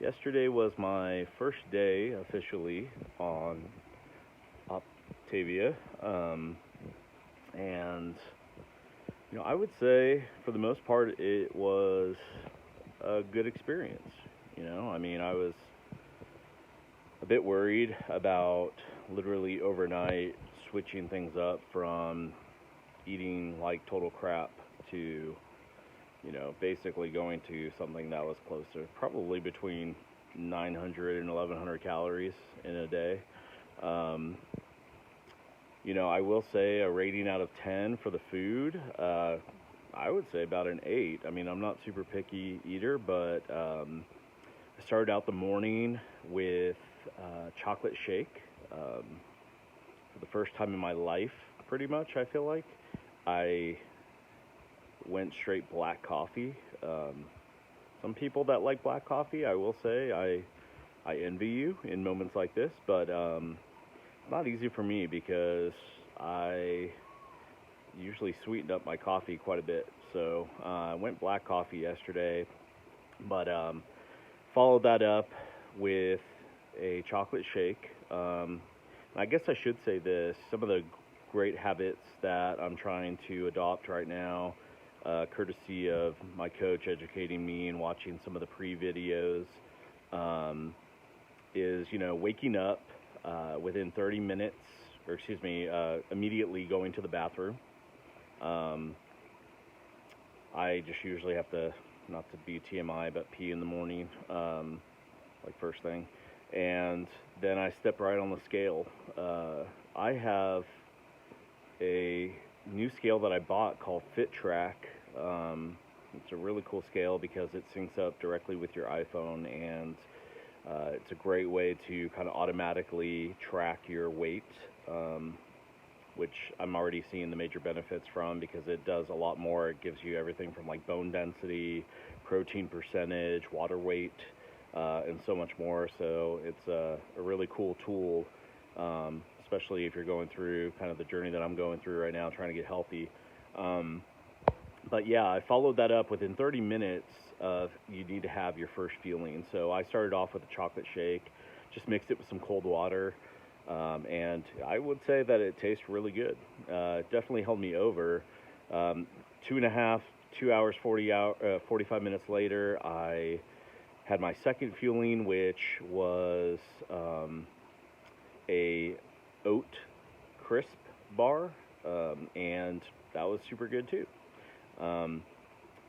Yesterday was my first day officially on Optavia, and I would say for the most part it was a good experience. I was a bit worried about literally overnight switching things up from eating like total crap to basically going to something that was closer, probably between 900 and 1100 calories in a day. Um, I will say a rating out of 10 for the food. I would say about an 8. I mean, I'm not super picky eater, but I started out the morning with chocolate shake for the first time in my life, pretty much, I feel like. I went straight black coffee. Some people that like black coffee, I will say, I envy you in moments like this, but not easy for me because I usually sweeten up my coffee quite a bit. So I went black coffee yesterday, but followed that up with a chocolate shake. I guess I should say this: some of the great habits that I'm trying to adopt right now, courtesy of my coach educating me and watching some of the pre-videos, is waking up within 30 minutes, or excuse me, immediately going to the bathroom. I just usually have to, not to be TMI, but pee in the morning, like first thing, and then I step right on the scale. I have a new scale that I bought called Fit Track. It's a really cool scale because it syncs up directly with your iPhone, and it's a great way to kind of automatically track your weight, which I'm already seeing the major benefits from because it does a lot more. It gives you everything from like bone density, protein percentage, water weight, and so much more. So it's a really cool tool, especially if you're going through kind of the journey that I'm going through right now, trying to get healthy. But yeah, I followed that up within 30 minutes of you need to have your first feeling. So I started off with a chocolate shake, just mixed it with some cold water, and I would say that it tastes really good. It definitely held me over. 2 hours, 45 minutes later, I had my second fueling, which was a oat crisp bar, and that was super good too.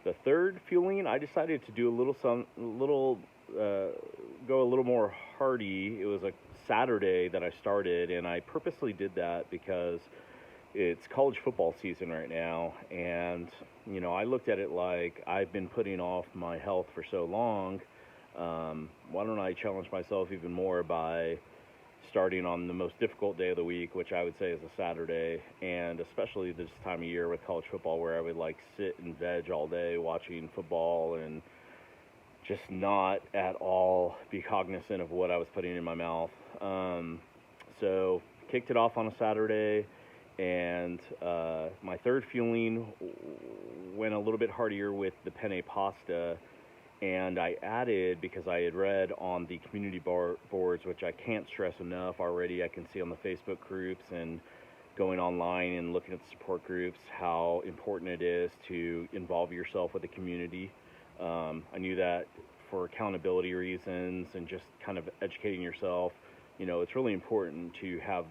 The third fueling, I decided to do go a little more hearty. It was a Saturday that I started, and I purposely did that because it's college football season right now, and I looked at it like I've been putting off my health for so long. Why don't I challenge myself even more by starting on the most difficult day of the week, which I would say is a Saturday, and especially this time of year with college football where I would like sit and veg all day watching football and just not at all be cognizant of what I was putting in my mouth. So kicked it off on a Saturday, and my third fueling went a little bit heartier with the penne pasta. And I added, because I had read on the community boards, which I can't stress enough already, I can see on the Facebook groups and going online and looking at the support groups, how important it is to involve yourself with the community. I knew that for accountability reasons and just kind of educating yourself, it's really important to have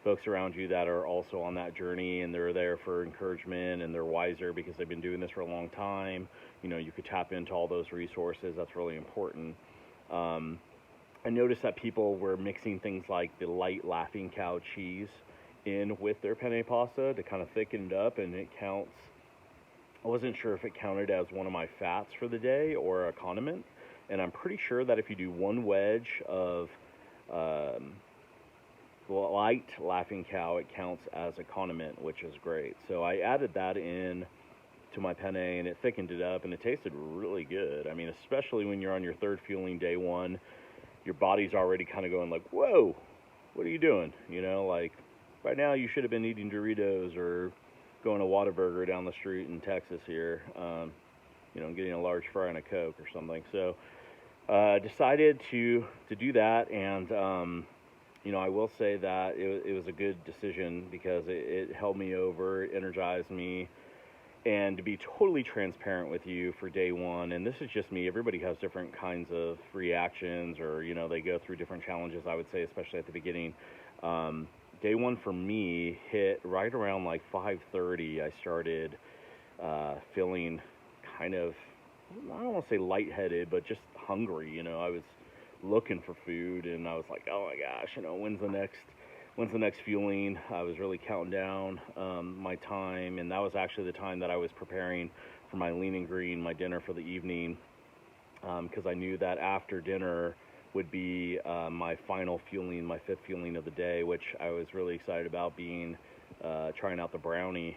folks around you that are also on that journey, and they're there for encouragement, and they're wiser because they've been doing this for a long time. You could tap into all those resources. That's really important. I noticed that people were mixing things like the light Laughing Cow cheese in with their penne pasta to kind of thicken it up, and it counts. I wasn't sure if it counted as one of my fats for the day or a condiment, and I'm pretty sure that if you do one wedge of light Laughing Cow, it counts as a condiment, which is great. So I added that in to my penne, and it thickened it up, and it tasted really good. I mean, especially when you're on your third fueling day one, your body's already kind of going like, whoa, what are you doing? Like right now you should have been eating Doritos or going to Whataburger down the street in Texas here, getting a large fry and a Coke or something. So decided to do that, and I will say that it was a good decision because it held me over, it energized me. And to be totally transparent with you, for day one, and this is just me, everybody has different kinds of reactions, or they go through different challenges, I would say, especially at the beginning. Day one for me hit right around like 5:30. I started feeling kind of, I don't want to say lightheaded, but just hungry. I was looking for food, and I was like, oh my gosh, when's the next fueling? I was really counting down my time, and that was actually the time that I was preparing for my lean and green, my dinner for the evening, because I knew that after dinner would be my final fueling, my fifth fueling of the day, which I was really excited about, being trying out the brownie.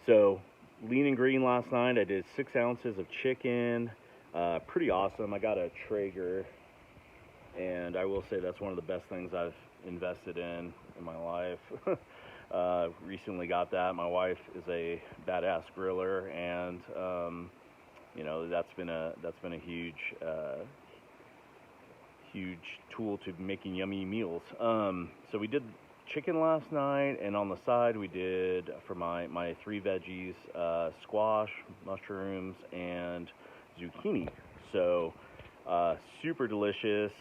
So lean and green last night, I did 6 ounces of chicken. Pretty awesome. I got a Traeger, and I will say that's one of the best things I've invested in my life. Recently got that. My wife is a badass griller, and that's been a huge tool to making yummy meals. So we did chicken last night, and on the side we did, for my 3 veggies, squash, mushrooms, and zucchini. So super delicious.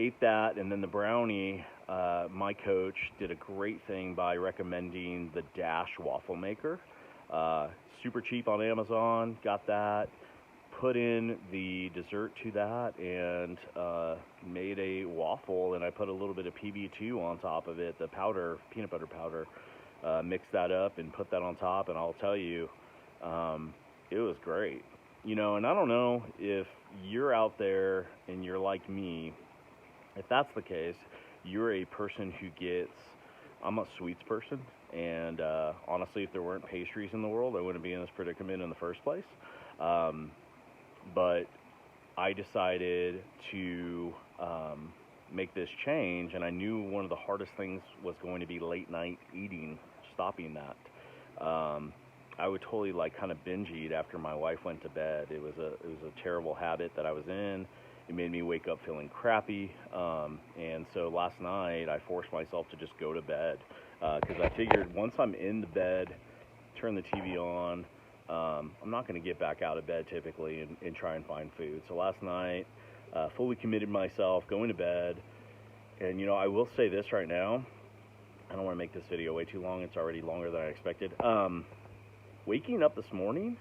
Ate that, and then the brownie, my coach did a great thing by recommending the Dash waffle maker. Super cheap on Amazon. Got that, put in the dessert to that, and made a waffle, and I put a little bit of PB2 on top of it, the powder, peanut butter powder. Mixed that up and put that on top, and I'll tell you, it was great. And I don't know if you're out there and you're like me. If that's the case, you're a person who I'm a sweets person, and honestly, if there weren't pastries in the world, I wouldn't be in this predicament in the first place. But I decided to make this change, and I knew one of the hardest things was going to be late night eating, stopping that. I would totally kind of binge eat after my wife went to bed. It was a terrible habit that I was in. It made me wake up feeling crappy, and so last night I forced myself to just go to bed, because I figured once I'm in the bed, turn the TV on, I'm not going to get back out of bed typically and try and find food. So last night, fully committed myself, going to bed, and I will say this right now, I don't want to make this video way too long, it's already longer than I expected. Waking up this morning,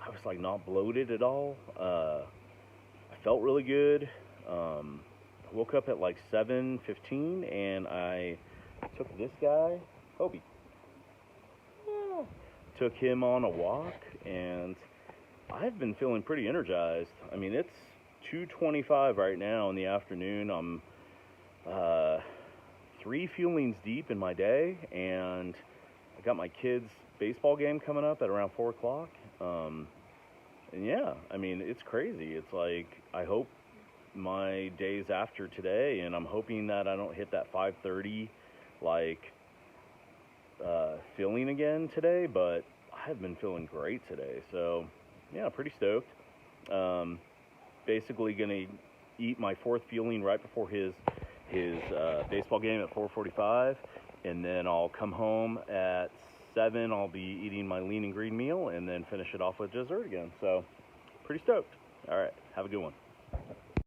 I was not bloated at all. I felt really good. I woke up at 7:15, and I took this guy, Hobie. Yeah. Took him on a walk, and I've been feeling pretty energized. I mean, it's 2:25 right now in the afternoon. I'm 3 fuelings deep in my day, and I got my kids' baseball game coming up at around 4 o'clock. And yeah, I mean, it's crazy. It's I hope my days after today, and I'm hoping that I don't hit that 5:30 feeling again today, but I've been feeling great today. So yeah, pretty stoked. Basically gonna eat my 4th fueling right before his baseball game at 4:45, and then I'll come home at 7. I'll be eating my lean and green meal, and then finish it off with dessert again. So pretty stoked. All right, have a good one.